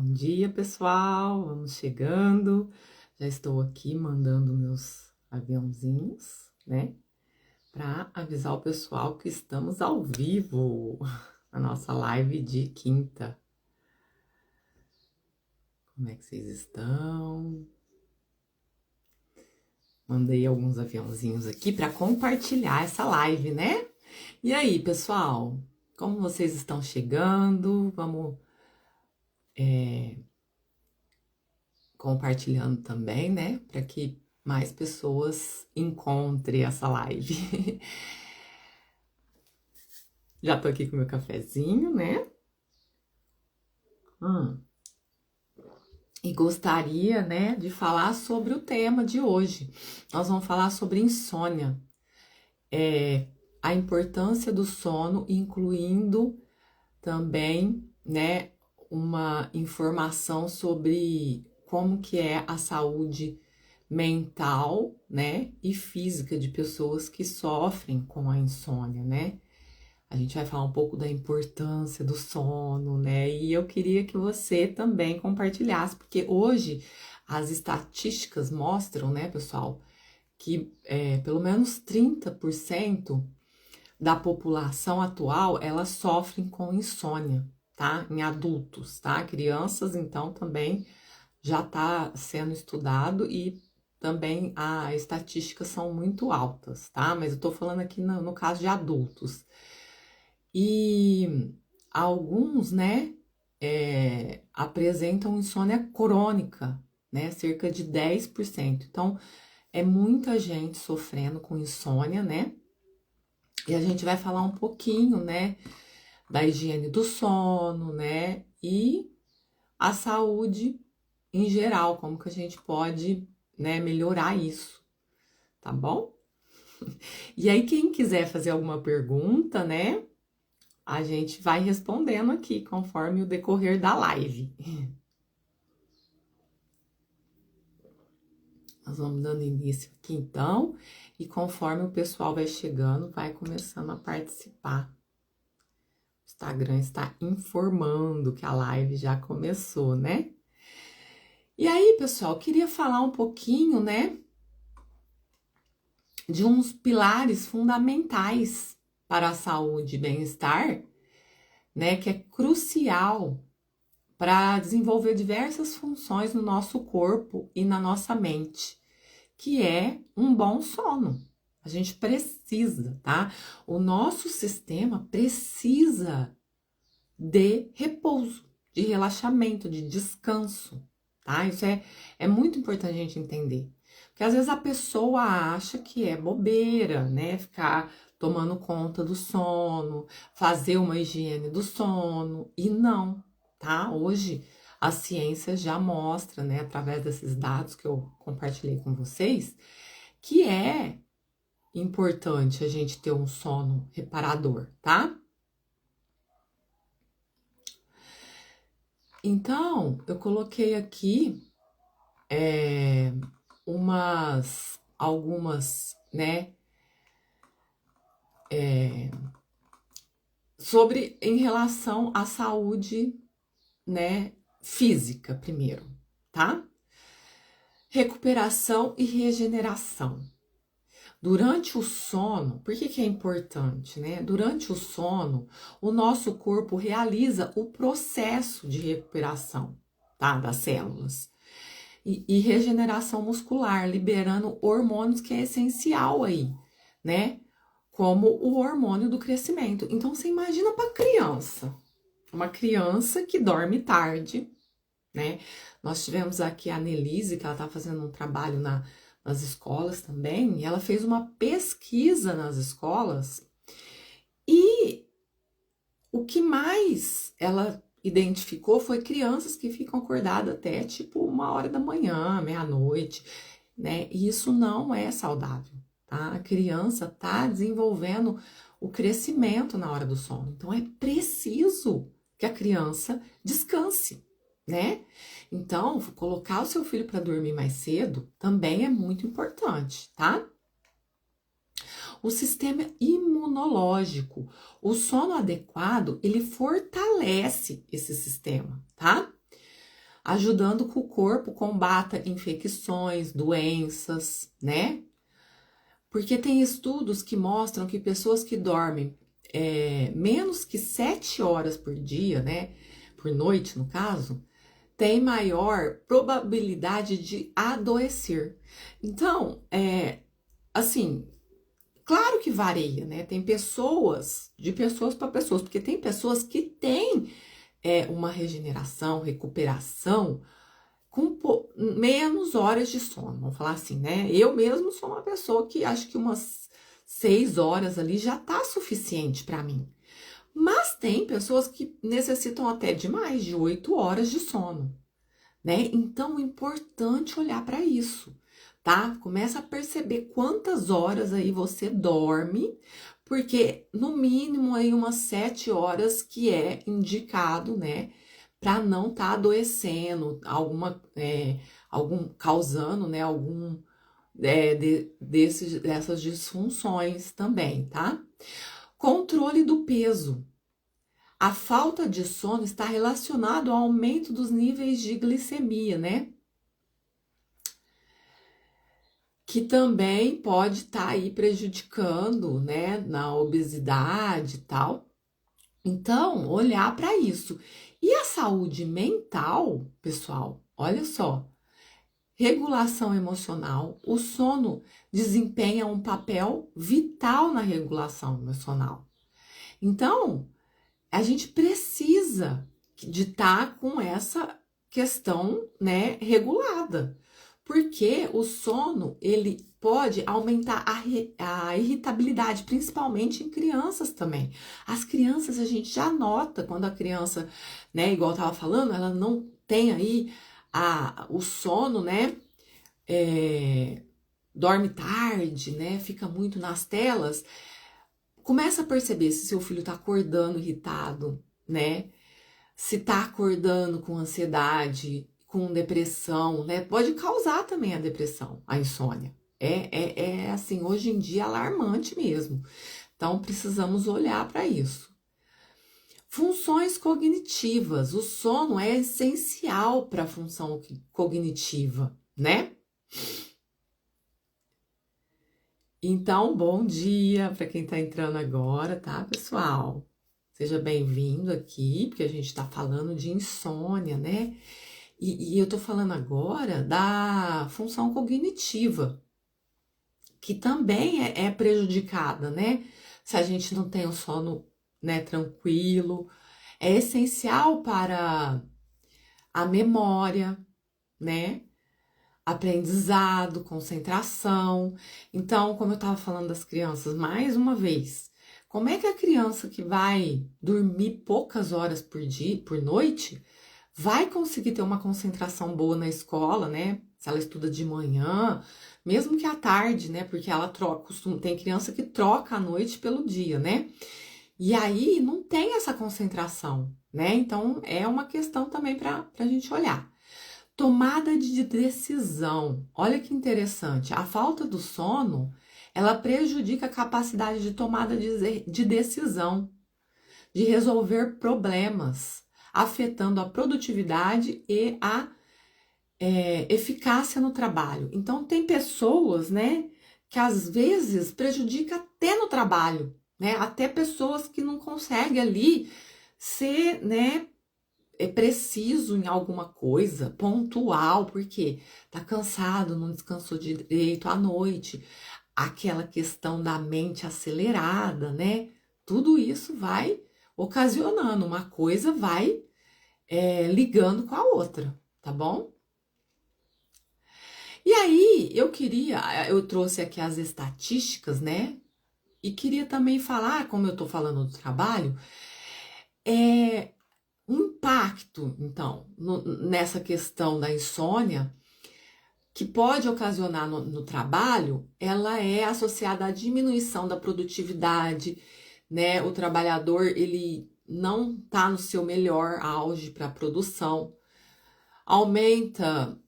Bom dia, pessoal. Vamos chegando. Já estou aqui mandando meus aviãozinhos, né? Para avisar o pessoal que estamos ao vivo na nossa live de quinta. Como é que vocês estão? Mandei alguns aviãozinhos aqui para compartilhar essa live, né? E aí, pessoal? Como vocês estão chegando? Vamos compartilhando também, né? Para que mais pessoas encontrem essa live. Já tô aqui com meu cafezinho, né? E gostaria, né, de falar sobre o tema de hoje. Nós vamos falar sobre insônia. A importância do sono, incluindo também, né, uma informação sobre como que é a saúde mental, né, e física de pessoas que sofrem com a insônia, né? A gente vai falar um pouco da importância do sono, né? E eu queria que você também compartilhasse, porque hoje as estatísticas mostram, né, pessoal, que pelo menos 30% da população atual, elas sofrem com insônia, tá? Em adultos, tá? Crianças, então, também já está sendo estudado e também as estatísticas são muito altas, tá? Mas eu tô falando aqui no caso de adultos. E alguns, né, apresentam insônia crônica, né? Cerca de 10%. Então, é muita gente sofrendo com insônia, né? E a gente vai falar um pouquinho, né, da higiene do sono, né, e a saúde em geral, como que a gente pode, né, melhorar isso, tá bom? E aí, quem quiser fazer alguma pergunta, né, a gente vai respondendo aqui conforme o decorrer da live. Nós vamos dando início aqui então, e conforme o pessoal vai chegando, vai começando a participar. O Instagram está informando que a live já começou, né? E aí, pessoal, queria falar um pouquinho, né, de uns pilares fundamentais para a saúde e bem-estar, né, que é crucial para desenvolver diversas funções no nosso corpo e na nossa mente, que é um bom sono. A gente precisa, tá? O nosso sistema precisa de repouso, de relaxamento, de descanso, tá? Isso é muito importante a gente entender. Porque às vezes a pessoa acha que é bobeira, né? Ficar tomando conta do sono, fazer uma higiene do sono, e não, tá? Hoje a ciência já mostra, né, através desses dados que eu compartilhei com vocês, que é importante a gente ter um sono reparador, tá? Então, eu coloquei aqui algumas, né, sobre em relação à saúde, né, física primeiro, tá? Recuperação e regeneração. Durante o sono, por que é importante, né? Durante o sono, o nosso corpo realiza o processo de recuperação, tá? Das células. E regeneração muscular, liberando hormônios que é essencial aí, né? Como o hormônio do crescimento. Então, você imagina para criança, uma criança que dorme tarde, né? Nós tivemos aqui a Nelise, que ela tá fazendo um trabalho nas escolas também, e ela fez uma pesquisa nas escolas, e o que mais ela identificou foi crianças que ficam acordadas até tipo 1h da manhã, meia-noite, né? E isso não é saudável, tá? A criança tá desenvolvendo o crescimento na hora do sono. Então é preciso que a criança descanse, né? Então, colocar o seu filho para dormir mais cedo também é muito importante, tá? O sistema imunológico, o sono adequado, ele fortalece esse sistema, tá? ajudando que o corpo combata infecções, doenças, né? Porque tem estudos que mostram que pessoas que dormem menos que 7 horas por dia, né? Por noite, no caso, tem maior probabilidade de adoecer. Então, assim, claro que varia, né? Tem pessoas, de pessoas para pessoas, porque tem pessoas que têm uma regeneração, recuperação com menos horas de sono, vamos falar assim, né? Eu mesmo sou uma pessoa que acho que umas 6 horas ali já tá suficiente para mim. Mas tem pessoas que necessitam até de mais de 8 horas de sono, né? Então é importante olhar para isso, tá? Começa a perceber quantas horas aí você dorme, porque no mínimo aí umas 7 horas que é indicado, né? Para não estar adoecendo, causando, né? Dessas disfunções também, tá? Controle do peso. A falta de sono está relacionado ao aumento dos níveis de glicemia, né? Que também pode estar aí prejudicando, né, na obesidade e tal. Então, olhar para isso. E a saúde mental, pessoal, olha só, regulação emocional, o sono desempenha um papel vital na regulação emocional. Então, a gente precisa de estar com essa questão, né, regulada, porque o sono, ele pode aumentar a irritabilidade, principalmente em crianças também. As crianças, a gente já nota quando a criança, né, igual eu tava falando, ela não tem aí o sono, né, dorme tarde, né, fica muito nas telas. Começa a perceber se seu filho tá acordando irritado, né? Se tá acordando com ansiedade, com depressão, né? Pode causar também a depressão, a insônia. É assim, hoje em dia, alarmante mesmo. Então, precisamos olhar para isso. Funções cognitivas. O sono é essencial para a função cognitiva, né? Então, bom dia para quem está entrando agora, tá, pessoal? Seja bem-vindo aqui, porque a gente está falando de insônia, né? E eu tô falando agora da função cognitiva, que também é prejudicada, né? Se a gente não tem o sono, né, tranquilo. É essencial para a memória, né? Aprendizado, concentração. Então, como eu estava falando das crianças, mais uma vez, como é que a criança que vai dormir poucas horas por dia, por noite, vai conseguir ter uma concentração boa na escola, né? Se ela estuda de manhã, mesmo que à tarde, né? Porque ela tem criança que troca a noite pelo dia, né? E aí não tem essa concentração, né? Então é uma questão também para a gente olhar. Tomada de decisão. Olha que interessante. A falta do sono, ela prejudica a capacidade de tomada de decisão, de resolver problemas, afetando a produtividade e a eficácia no trabalho. Então, tem pessoas, né, que às vezes prejudica até no trabalho, né? Até pessoas que não conseguem ali ser, né, preciso em alguma coisa, pontual, porque tá cansado, não descansou direito à noite, aquela questão da mente acelerada, né? Tudo isso vai ocasionando, uma coisa vai ligando com a outra, tá bom? E aí, eu trouxe aqui as estatísticas, né? E queria também falar, como eu tô falando do trabalho, um impacto, então, nessa questão da insônia, que pode ocasionar no trabalho, ela é associada à diminuição da produtividade, né? O trabalhador, ele não tá no seu melhor auge para a produção, aumenta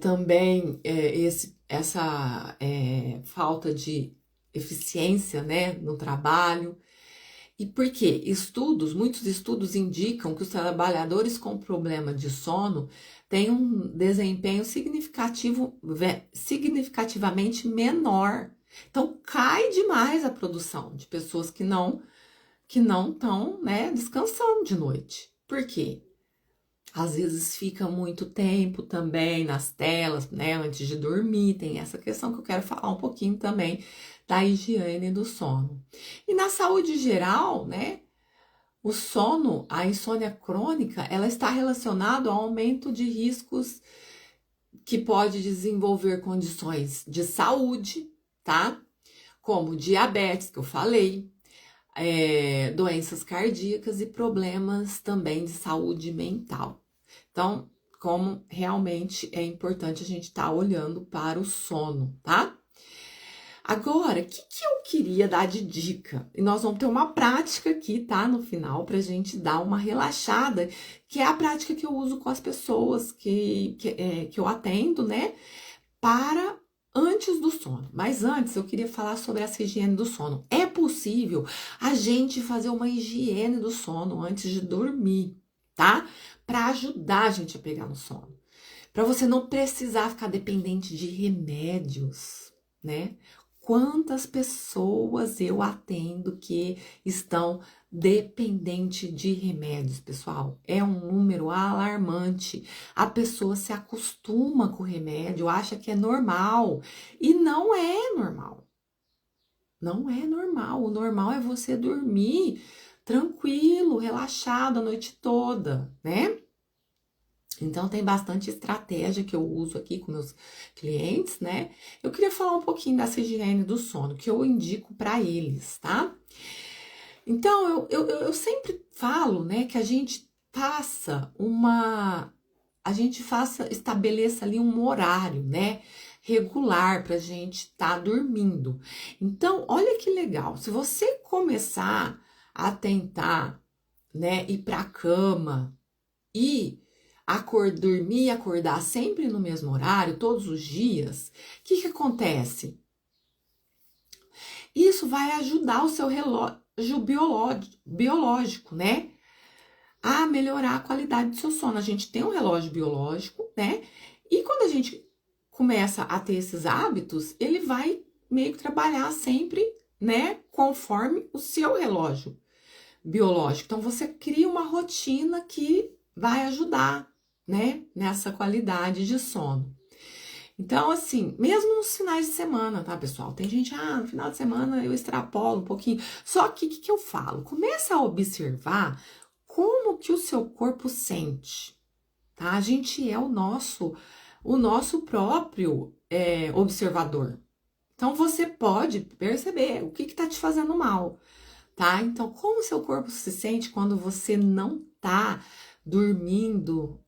também essa falta de eficiência, né, no trabalho. E por quê? Muitos estudos indicam que os trabalhadores com problema de sono têm um desempenho significativamente menor. Então, cai demais a produção de pessoas que não estão, né, descansando de noite. Por quê? Às vezes fica muito tempo também nas telas, né, antes de dormir. Tem essa questão que eu quero falar um pouquinho também da higiene do sono. E na saúde geral, né, o sono, a insônia crônica, ela está relacionada ao aumento de riscos que pode desenvolver condições de saúde, tá? Como diabetes, que eu falei, doenças cardíacas e problemas também de saúde mental. Então, como realmente é importante a gente estar olhando para o sono, tá? Agora, o que eu queria dar de dica? E nós vamos ter uma prática aqui, tá? No final, pra gente dar uma relaxada, que é a prática que eu uso com as pessoas que eu atendo, né? Para antes do sono. Mas antes, eu queria falar sobre essa higiene do sono. É possível a gente fazer uma higiene do sono antes de dormir, tá? Para ajudar a gente a pegar no sono. Para você não precisar ficar dependente de remédios, né? Quantas pessoas eu atendo que estão dependentes de remédios, pessoal? É um número alarmante. A pessoa se acostuma com o remédio, acha que é normal. E não é normal. Não é normal. O normal é você dormir tranquilo, relaxado a noite toda, né? Então, tem bastante estratégia que eu uso aqui com meus clientes, né? Eu queria falar um pouquinho dessa higiene do sono, que eu indico para eles, tá? Então, eu sempre falo, né, que a gente estabeleça ali um horário, né? Regular pra gente estar dormindo. Então, olha que legal, se você começar a tentar, né, ir pra cama e dormir e acordar sempre no mesmo horário, todos os dias, o que acontece? Isso vai ajudar o seu relógio biológico, né? A melhorar a qualidade do seu sono. A gente tem um relógio biológico, né? E quando a gente começa a ter esses hábitos, ele vai meio que trabalhar sempre, né? Conforme o seu relógio biológico. Então, você cria uma rotina que vai ajudar, né, nessa qualidade de sono. Então, assim, mesmo nos finais de semana, tá, pessoal? Tem gente, no final de semana eu extrapolo um pouquinho. Só que o que eu falo? Começa a observar como que o seu corpo sente, tá? A gente é o nosso próprio observador. Então, você pode perceber o que tá te fazendo mal, tá? Então, como o seu corpo se sente quando você não tá dormindo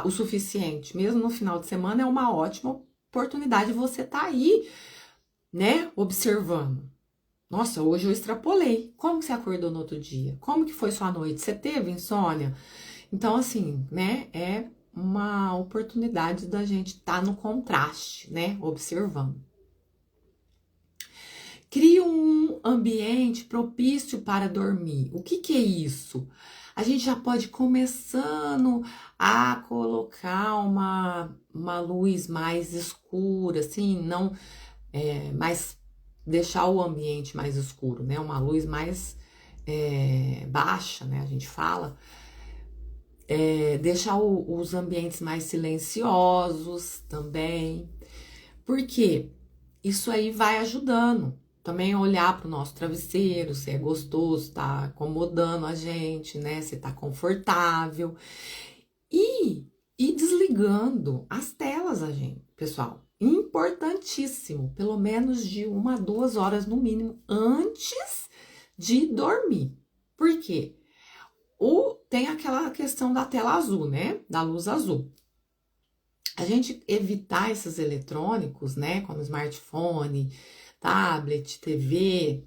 o suficiente? Mesmo no final de semana, é uma ótima oportunidade de você tá aí, né, observando. Nossa, hoje eu extrapolei. Como que você acordou no outro dia? Como que foi sua noite? Você teve insônia? Então, assim, né, é uma oportunidade da gente estar no contraste, né, observando. Cria um ambiente propício para dormir. O que é isso? A gente já pode ir começando a colocar uma luz mais escura, assim, não mais deixar o ambiente mais escuro, né? Uma luz mais baixa, né? A gente fala. Deixar os ambientes mais silenciosos também. Porque isso aí vai ajudando. Também olhar para o nosso travesseiro, se é gostoso, tá acomodando a gente, né? Se tá confortável. E ir desligando as telas, pessoal. Importantíssimo, pelo menos de 1 a 2 horas no mínimo antes de dormir. Por quê? Tem aquela questão da tela azul, né? Da luz azul. A gente evitar esses eletrônicos, né? Como smartphone, tablet, TV,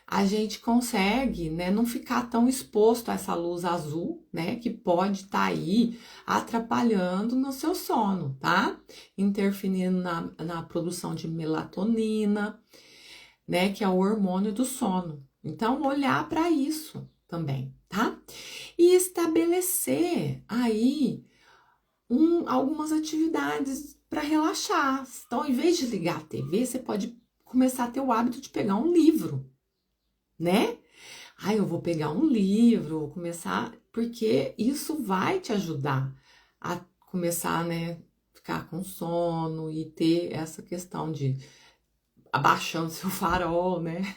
a gente consegue, né, não ficar tão exposto a essa luz azul, né, que pode estar aí atrapalhando no seu sono, tá? Interferindo na produção de melatonina, né, que é o hormônio do sono. Então, olhar para isso também, tá? E estabelecer aí algumas atividades para relaxar. Então, em vez de ligar a TV, você pode começar a ter o hábito de pegar um livro, né? Eu vou pegar um livro, vou começar, porque isso vai te ajudar a começar, né, ficar com sono e ter essa questão de abaixando seu farol, né?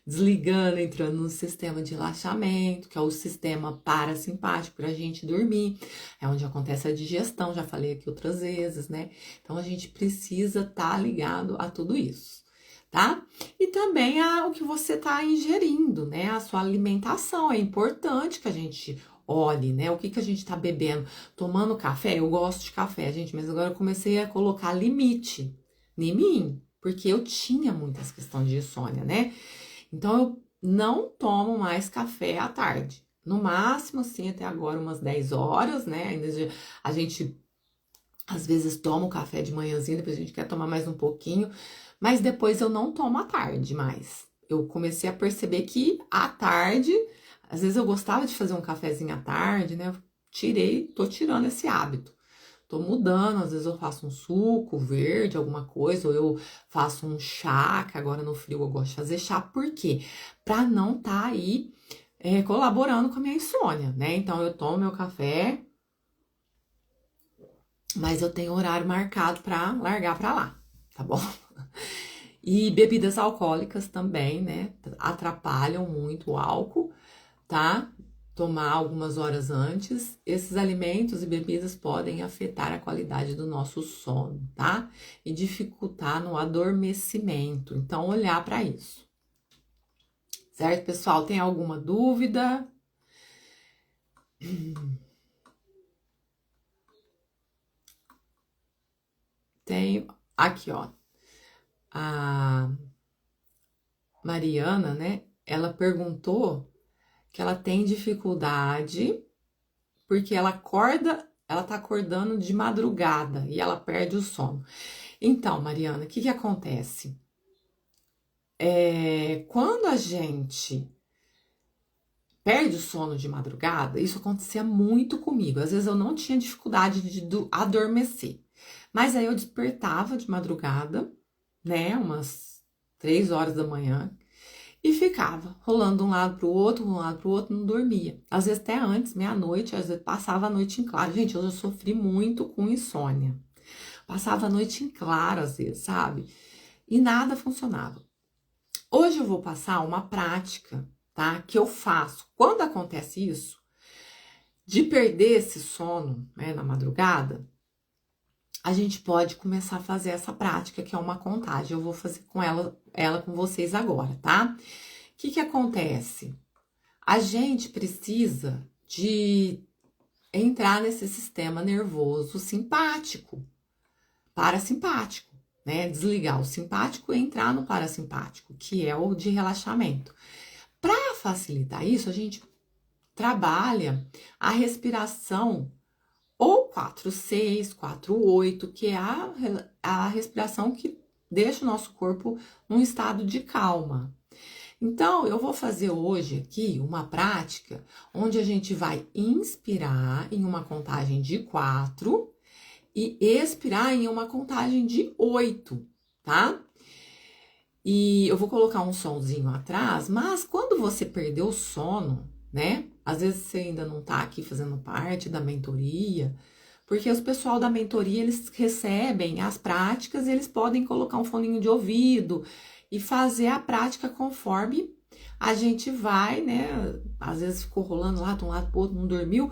Desligando, entrando no sistema de relaxamento, que é o sistema parasimpático para a gente dormir, é onde acontece a digestão, já falei aqui outras vezes, né? Então a gente precisa estar ligado a tudo isso, tá? E também o que você está ingerindo, né? A sua alimentação, é importante que a gente olhe, né? O que a gente está bebendo, tomando café, eu gosto de café, gente, mas agora eu comecei a colocar limite em mim, porque eu tinha muitas questões de insônia, né? Então, eu não tomo mais café à tarde. No máximo, assim, até agora, umas 10 horas, né? A gente, às vezes, toma o café de manhãzinha, depois a gente quer tomar mais um pouquinho. Mas depois eu não tomo à tarde mais. Eu comecei a perceber que à tarde, às vezes eu gostava de fazer um cafezinho à tarde, né? Tô tirando esse hábito. Tô mudando, às vezes eu faço um suco verde, alguma coisa, ou eu faço um chá, que agora no frio eu gosto de fazer chá, por quê? Pra não tá aí colaborando com a minha insônia, né? Então eu tomo meu café, mas eu tenho horário marcado pra largar pra lá, tá bom? E bebidas alcoólicas também, né? Atrapalham muito o álcool, tá? Tomar algumas horas antes, esses alimentos e bebidas podem afetar a qualidade do nosso sono, tá? E dificultar no adormecimento. Então, olhar para isso. Certo, pessoal? Tem alguma dúvida? Tem aqui, ó. A Mariana, né? Ela perguntou que ela tem dificuldade porque ela tá acordando de madrugada e ela perde o sono. Então, Mariana, o que acontece? Quando a gente perde o sono de madrugada, isso acontecia muito comigo. Às vezes eu não tinha dificuldade de adormecer, mas aí eu despertava de madrugada, né, umas 3 horas da manhã, e ficava rolando de um lado pro outro, de um lado pro outro, não dormia. Às vezes até antes, meia-noite, às vezes passava a noite em claro. Gente, eu já sofri muito com insônia. Passava a noite em claro, às vezes, sabe? E nada funcionava. Hoje eu vou passar uma prática, tá? Que eu faço quando acontece isso, de perder esse sono, né, na madrugada, a gente pode começar a fazer essa prática, que é uma contagem. Eu vou fazer com ela com vocês agora, tá? O que acontece? A gente precisa de entrar nesse sistema nervoso simpático, parasimpático, né? Desligar o simpático e entrar no parasimpático, que é o de relaxamento. Para facilitar isso, a gente trabalha a respiração ou 4-6, 4-8, que é a respiração que deixa o nosso corpo num estado de calma. Então, eu vou fazer hoje aqui uma prática onde a gente vai inspirar em uma contagem de 4 e expirar em uma contagem de 8, tá? E eu vou colocar um sonzinho atrás, mas quando você perdeu o sono, né? Às vezes você ainda não tá aqui fazendo parte da mentoria, porque os pessoal da mentoria, eles recebem as práticas, eles podem colocar um foninho de ouvido e fazer a prática conforme a gente vai, né? Às vezes ficou rolando lá de um lado pro outro, não dormiu.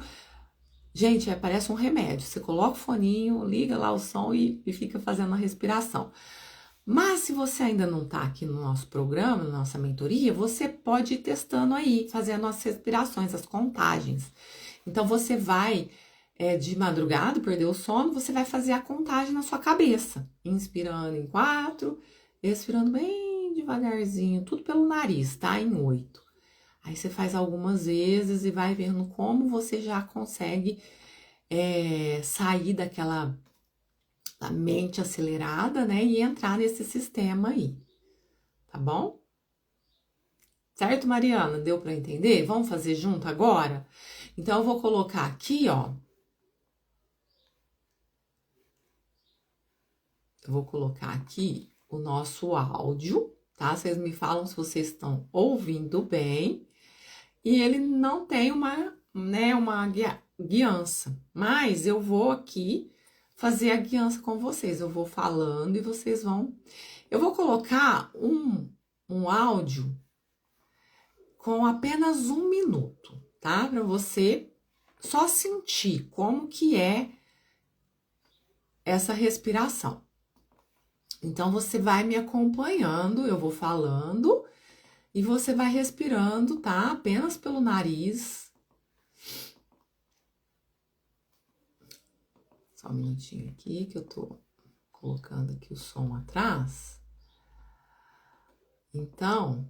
Gente, parece um remédio. Você coloca o foninho, liga lá o som e fica fazendo a respiração. Mas se você ainda não tá aqui no nosso programa, na nossa mentoria, você pode ir testando aí, fazendo as respirações, as contagens. Então, você vai, de madrugada, perdeu o sono, você vai fazer a contagem na sua cabeça. Inspirando em 4, expirando bem devagarzinho, tudo pelo nariz, tá? Em 8. Aí você faz algumas vezes e vai vendo como você já consegue sair daquela da mente acelerada, né? E entrar nesse sistema aí, tá bom? Certo, Mariana? Deu para entender? Vamos fazer junto agora? Então, eu vou colocar aqui, ó. Eu vou colocar aqui o nosso áudio, tá? Vocês me falam se vocês estão ouvindo bem. E ele não tem uma, né, uma guiança. Mas eu vou aqui fazer a guiança com vocês. Eu vou falando e vocês vão... Eu vou colocar um áudio com apenas 1 minuto, tá? Para você só sentir como que é essa respiração. Então, você vai me acompanhando, eu vou falando e você vai respirando, tá? Apenas pelo nariz. Só um minutinho aqui que eu tô colocando aqui o som atrás. Então,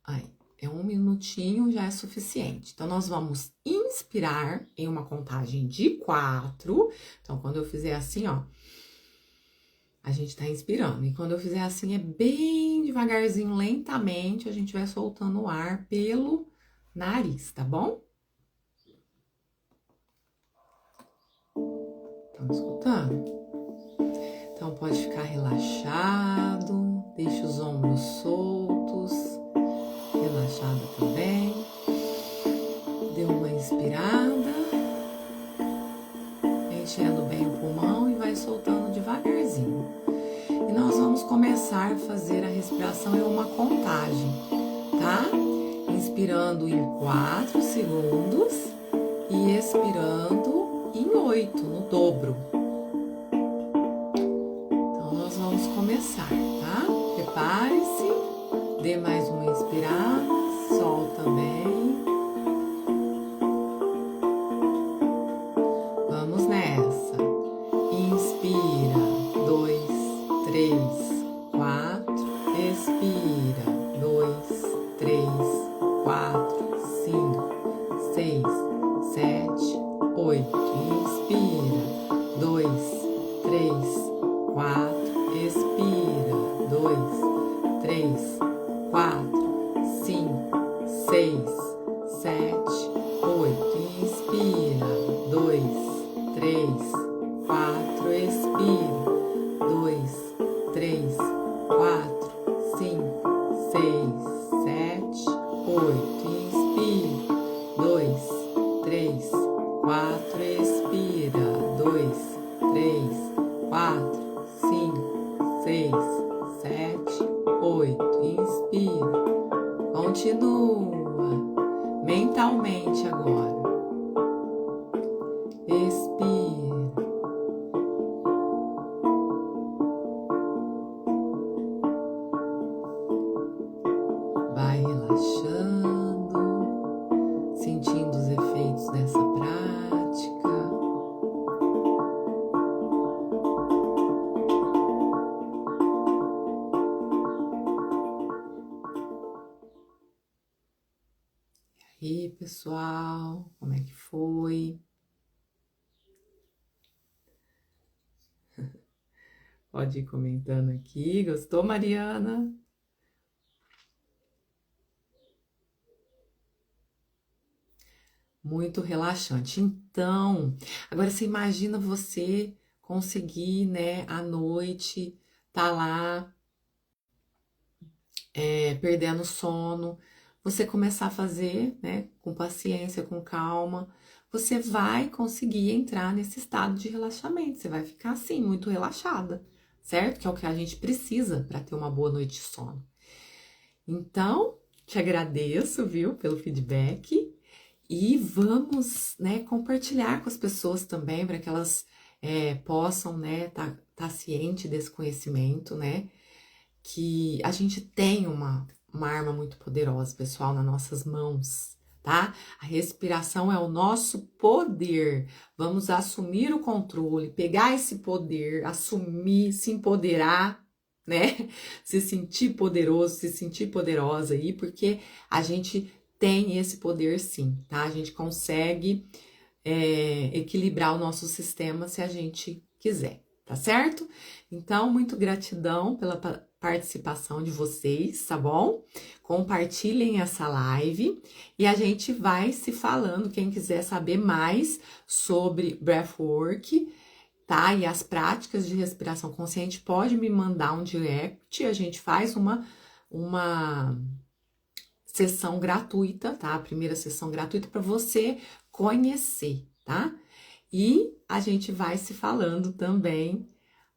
aí, 1 minutinho já é suficiente. Então, nós vamos inspirar em uma contagem de 4. Então, quando eu fizer assim, ó, a gente tá inspirando. E quando eu fizer assim, é bem devagarzinho, lentamente, a gente vai soltando o ar pelo nariz, tá bom? Estão escutando? Então, pode ficar relaxado, deixa os ombros soltos, relaxada também. Deu uma inspirada, enchendo bem o pulmão e vai soltando devagarzinho. E nós vamos começar a fazer a respiração em uma contagem, tá? Inspirando em 4 segundos e expirando em 8, no dobro. Então, nós vamos começar, tá? Prepare-se, dê mais uma inspirada, solta bem. Vamos nessa. Inspira, 2, 3, 4. Expira, 2, 3, 4, 5, 6, 7, 8. Inspira, 2, 3, 4. Expira, 2, 3, 4, 5, 6, 7, 8. Inspira, 2, 3, 4. Expira, 2, 3, 4, 5, 6, 7, 8. Inspira, 2, 3, 4. Expira, 2, 3, 4, 5, 6, 7, 8. Inspira. Continua mentalmente agora. Expira. Vai relaxando, sentindo os efeitos dessa prática. E aí, pessoal, como é que foi? Pode ir comentando aqui. Gostou, Mariana? Muito relaxante. Então, agora você imagina você conseguir, né, à noite, tá lá, perdendo o sono, você começar a fazer, né, com paciência, com calma, você vai conseguir entrar nesse estado de relaxamento. Você vai ficar assim, muito relaxada, certo? Que é o que a gente precisa para ter uma boa noite de sono. Então, te agradeço, viu, pelo feedback. E vamos, né, compartilhar com as pessoas também, para que elas possam, né, tá ciente desse conhecimento, né, que a gente tem uma arma muito poderosa, pessoal, nas nossas mãos, tá? A respiração é o nosso poder. Vamos assumir o controle, pegar esse poder, assumir, se empoderar, né? Se sentir poderoso, se sentir poderosa aí, porque a gente tem esse poder sim, tá? A gente consegue equilibrar o nosso sistema se a gente quiser, tá certo? Então, muito gratidão participação de vocês, tá bom? Compartilhem essa live e a gente vai se falando. Quem quiser saber mais sobre breathwork, tá? E as práticas de respiração consciente, pode me mandar um direct, a gente faz uma sessão gratuita, tá? A primeira sessão gratuita para você conhecer, tá? E a gente vai se falando também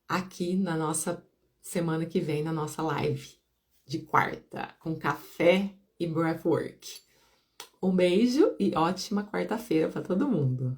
aqui na nossa semana que vem, na nossa live de quarta, com café e breathwork. Um beijo e ótima quarta-feira para todo mundo.